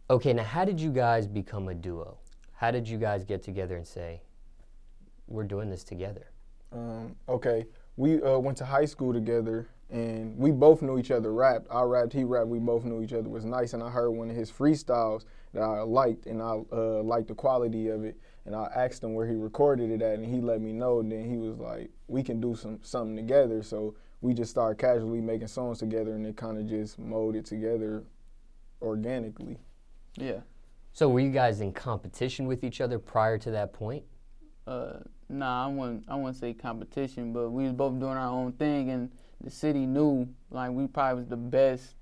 Okay, now how did you guys become a duo? How did you guys get together and say, we're doing this together? Okay, we went to high school together, and we both knew each other rapped. I rapped, he rapped, we both knew each other. It was nice, and I heard one of his freestyles that I liked, and I liked the quality of it, and I asked him where he recorded it at, and he let me know, and then he was like, we can do something together, so we just started casually making songs together, and it kind of just molded together organically. Yeah. So were you guys in competition with each other prior to that point? Nah, I wouldn't say competition, but we was both doing our own thing, and the city knew, like, we probably was the best,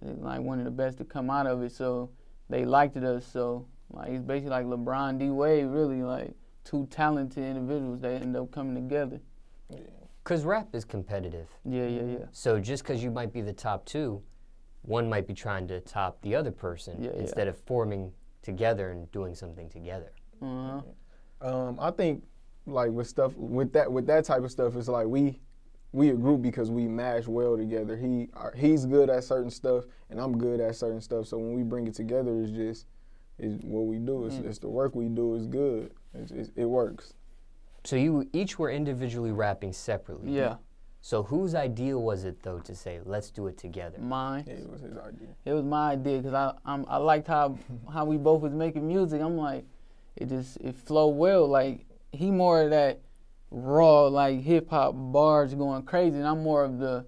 like, one of the best to come out of it, so they liked us, so, like, it's basically like LeBron, D-Wade, really, like, two talented individuals that end up coming together. Because rap is competitive. Yeah. So just because you might be the top two, one might be trying to top the other person instead of forming together and doing something together. I think, like, with that type of stuff, it's like we a group because we mash well together. He's good at certain stuff, and I'm good at certain stuff. So when we bring it together, it's what we do. It's the work we do is good. It works. So you each were individually rapping separately. Yeah. So whose idea was it, though, to say, let's do it together? Mine. Yeah, it was his idea. It was my idea because I liked how we both was making music. I'm like, it flowed well. Like, he more of that raw, like, hip-hop bars going crazy, and I'm more of the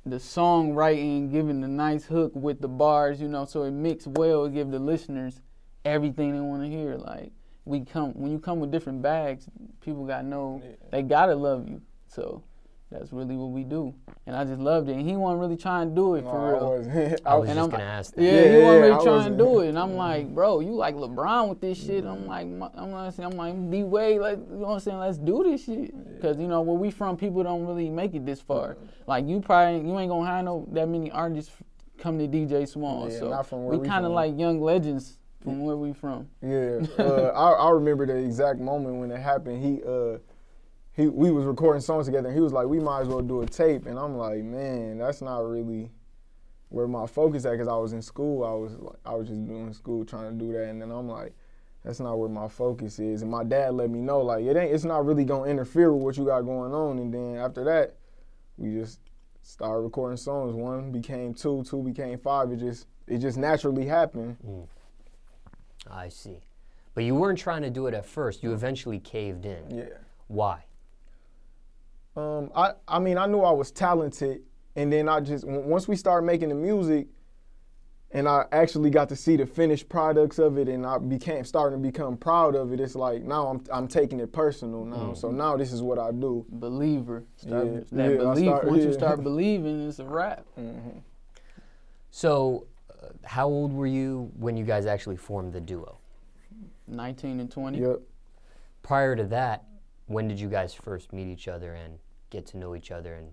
songwriting, giving the nice hook with the bars, you know, so it mixed well, it give the listeners everything they want to hear. Like, when you come with different bags, people got know, they gotta love you. So that's really what we do. And I just loved it. And he wasn't really trying to do it for real. I was just gonna ask that. Yeah, he wasn't really trying to do it. And I'm like, bro, you like LeBron with this shit. I'm like D-Wade, like, you know what I'm saying? Let's do this shit. Because, you know, where we from, people don't really make it this far. Like, you ain't gonna have that many artists come to DJ Smallz. So not from where we kind of like young legends from where we from. Yeah, I remember the exact moment when it happened. We was recording songs together, and he was like, we might as well do a tape. And I'm like, man, that's not really where my focus at, because I was in school. I was just doing school, trying to do that. And then I'm like, that's not where my focus is. And my dad let me know, like, it's not really going to interfere with what you got going on. And then after that, we just started recording songs. 1 became 2, 2 became 5. It just naturally happened. I see. But you weren't trying to do it at first. You eventually caved in. Yeah. Why? I mean, I knew I was talented, and then once we started making the music, and I actually got to see the finished products of it, and I starting to become proud of it. It's like now I'm taking it personal now. So now this is what I do. Believer. Once you start believing, it's a rap. So, how old were you when you guys actually formed the duo? 19 and 20. Yep. Prior to that, when did you guys first meet each other and get to know each other? And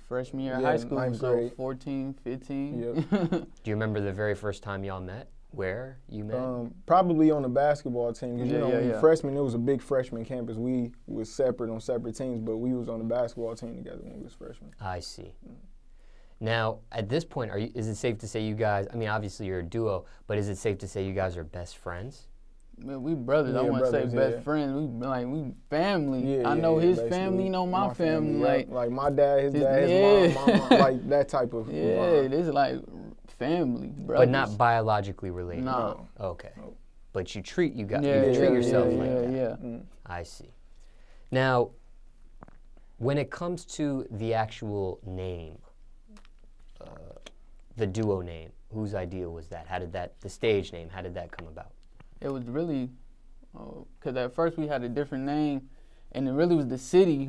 freshman year of high school, so grade. 14, 15. Yep. Do you remember the very first time y'all met? Where you met? Probably on the basketball team. Because, yeah. Freshmen, it was a big freshman campus. We was separate on separate teams, but we was on the basketball team together when we was freshmen. I see. Now, at this point, is it safe to say you guys, I mean, obviously you're a duo, but is it safe to say you guys are best friends? Man, we brothers. I want to say best friends. We family. Yeah, I know his family, know my family. Like my dad, his dad, his mom, my mom, like that type of vibe. This is like family, brothers. But not biologically related? No. Okay. No. But you treat yourself like that? Yeah. I see. Now, when it comes to the actual name, the duo name, whose idea was that? The stage name, how did that come about? It was really, because at first we had a different name, and it really was the city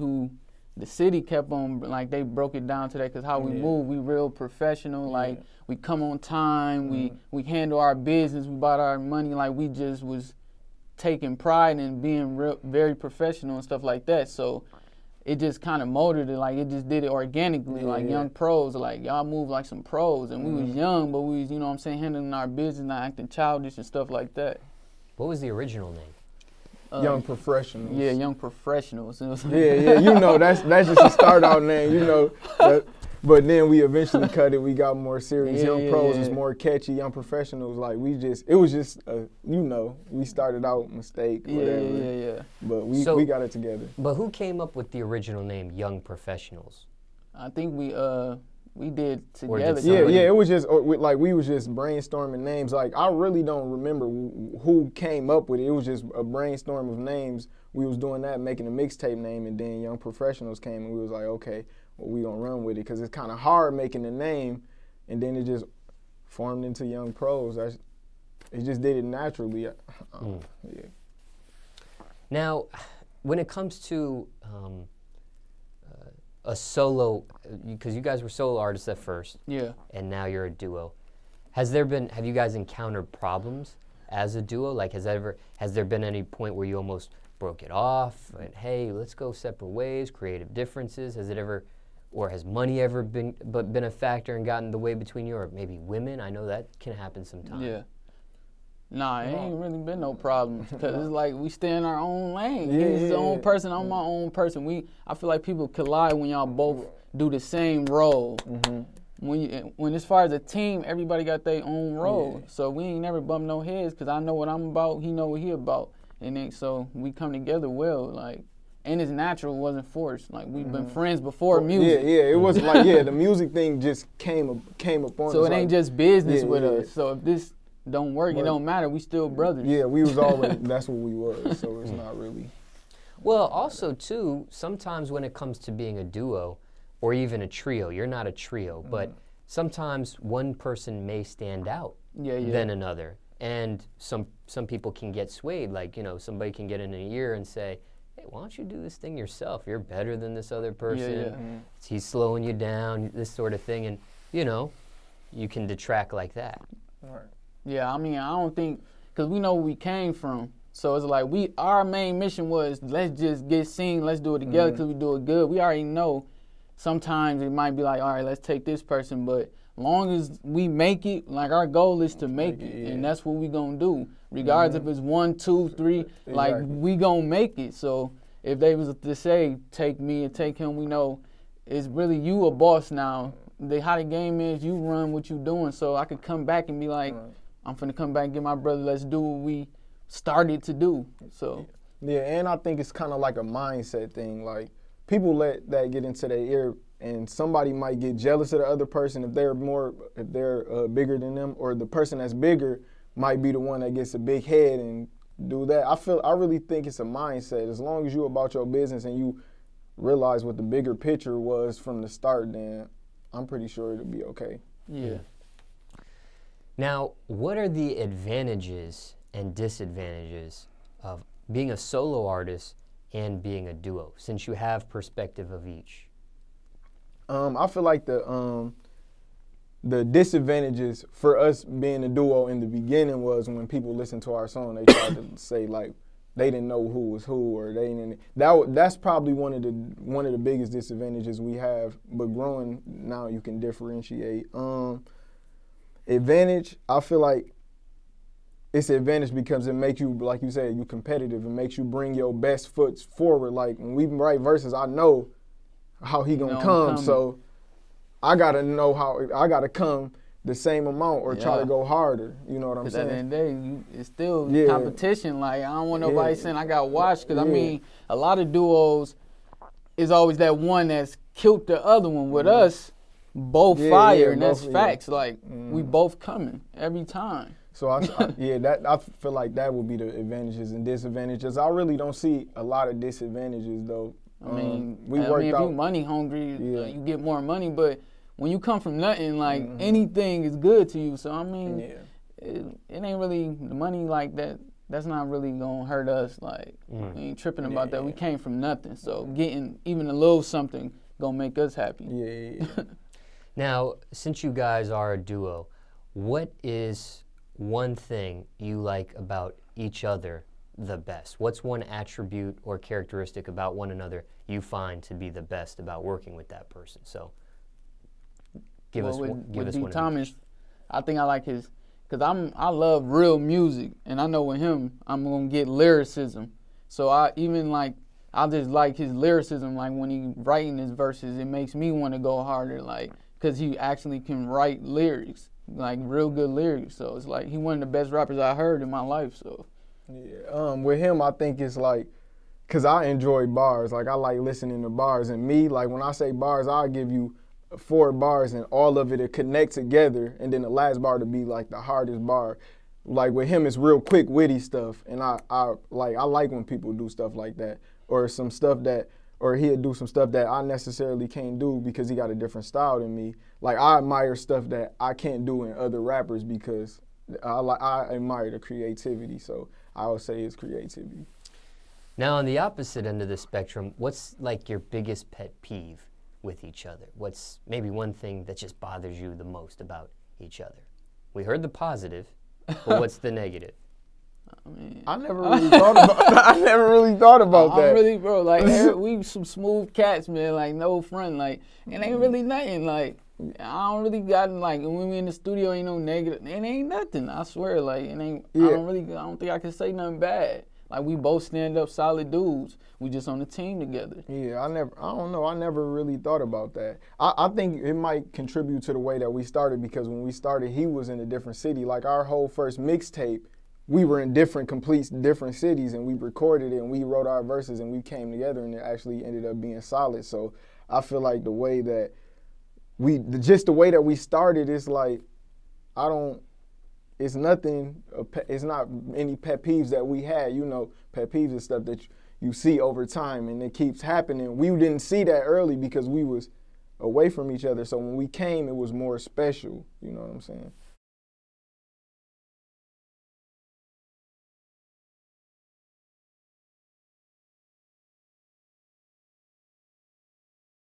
kept on, like, they broke it down to that, because how we move, we real professional, like, we come on time, we handle our business, we bought our money, like, we just was taking pride in being very professional and stuff like that, so it just kind of molded it, like, it just did it organically, like, young pros, like, y'all move like some pros, and we was young, but we was, you know what I'm saying, handling our business, not acting childish and stuff like that. What was the original name? Young Professionals. Yeah, Young Professionals. yeah, you know, that's just a start out name, you know. But then we eventually cut it. We got more serious. Yeah, Young Pros is more catchy. Young Professionals, like it was just we started out mistake, whatever. Yeah. But we got it together. But who came up with the original name, Young Professionals? I think we did together. Yeah. It was just we was just brainstorming names. Like I really don't remember who came up with it. It was just a brainstorm of names. We was doing that, making a mixtape name, and then Young Professionals came, and we was like, okay, well, we gonna run with it because it's kind of hard making a name, and then it just formed into Young Pros. It just did it naturally. Yeah. Now, when it comes to a solo, because you guys were solo artists at first, and now you're a duo. Have you guys encountered problems as a duo? Like, has there been any point where you almost broke it off and hey, let's go separate ways, creative differences? Has it ever, or has money ever been a factor and gotten in the way between you, or maybe women? I know that can happen sometimes. Yeah. Nah, it ain't really been no problems because it's like we stay in our own lane. Yeah, He's his own person, I'm my own person. I feel like people collide when y'all both do the same role. When as far as a team, everybody got their own role. Yeah. So we ain't never bumped no heads because I know what I'm about, he know what he about. And then, so we come together well, like, and it's natural, it wasn't forced. Like, we've been friends before music. Yeah, it was like, the music thing just came up on us. So it ain't just business with us. So if this don't work, it don't matter, we still brothers. Yeah, we was always, that's what we was, so it's not really. Well, also, too, sometimes when it comes to being a duo, or even a trio, you're not a trio, but sometimes one person may stand out than another. And some people can get swayed, like, somebody can get in a ear and say, hey, why don't you do this thing yourself? You're better than this other person. He's slowing you down, this sort of thing. And, you can detract like that. Right. Yeah, I mean, I don't think, because we know where we came from. So it's like our main mission was, let's just get seen, let's do it together because we do it good. We already know sometimes it might be like, all right, let's take this person, but long as we make it, like our goal is to make it, and that's what we gonna do. Regardless if it's 1, 2, 3, like we gonna make it. So if they was to say, take me and take him, we know it's really you a boss now. How the game is, you run what you doing. So I could come back and be like, I'm finna come back and get my brother, let's do what we started to do. So yeah, and I think it's kind of like a mindset thing. Like people let that get into their ear, and somebody might get jealous of the other person if they're bigger than them, or the person that's bigger might be the one that gets a big head and do that. I really think it's a mindset. As long as you about your business and you realize what the bigger picture was from the start, then I'm pretty sure it'll be okay. Yeah. Now, what are the advantages and disadvantages of being a solo artist and being a duo, since you have perspective of each? I feel like the disadvantages for us being a duo in the beginning was when people listened to our song, they tried to say like they didn't know who was who, or they didn't. That's probably one of the biggest disadvantages we have. But growing now, you can differentiate. Advantage, I feel like it's an advantage because it makes you, like you said, you competitive. It makes you bring your best foot forward. Like when we write verses, I know how he gonna come, so I gotta know I gotta come the same amount or try to go harder. You know what I'm saying? At the end of the day, it's still competition. Like I don't want nobody saying I got watched, because I mean, a lot of duos is always that one that's killed the other one. With us, both fire, and that's facts. Like we both coming every time. So I feel like that would be the advantages and disadvantages. I really don't see a lot of disadvantages though. I mean, if you money hungry, you get more money. But when you come from nothing, like anything is good to you. So I mean, it ain't really the money like that. That's not really gonna hurt us. Like we ain't tripping about that. We came from nothing. So getting even a little something gonna make us happy. Yeah. Now, since you guys are a duo, what is one thing you like about each other the best? What's one attribute or characteristic about one another you find to be the best about working with that person? So give us one. Thomas, I think I like his, because I love real music, and I know with him I'm gonna get lyricism. So I even like I just like his lyricism. Like when he writing his verses, it makes me want to go harder. Like, cause he actually can write lyrics, like real good lyrics. So it's like he one of the best rappers I heard in my life. So yeah, with him, I think it's like, cause I enjoy bars. Like I like listening to bars, and me, like when I say bars, I'll give you 4 bars and all of it to connect together, and then the last bar to be like the hardest bar. Like with him, it's real quick, witty stuff, and I like when people do stuff like that, or some stuff that, or he'll do some stuff that I necessarily can't do because he got a different style than me. Like I admire stuff that I can't do in other rappers because I admire the creativity. So I would say it's creativity. Now on the opposite end of the spectrum, what's like your biggest pet peeve with each other? What's maybe one thing that just bothers you the most about each other? We heard the positive, but what's the negative? I mean, I never really thought about that. I never really thought about that. I'm really, bro, like we some smooth cats, man, like no front, like it ain't really nothing. Like I don't really got like when we in the studio ain't no negative. It ain't nothing. I swear, like it ain't. Yeah. I don't think I can say nothing bad. Like we both stand up solid dudes. We just on the team together. Yeah, I don't know. I never really thought about that. I think it might contribute to the way that we started because when we started, he was in a different city. Like our whole first mixtape, we were in complete different cities, and we recorded it and we wrote our verses and we came together and it actually ended up being solid. So I feel like the way that the way that we started is like, it's nothing, it's not any pet peeves that we had. You know, pet peeves is stuff that you see over time and it keeps happening. We didn't see that early because we was away from each other. So when we came, it was more special. You know what I'm saying?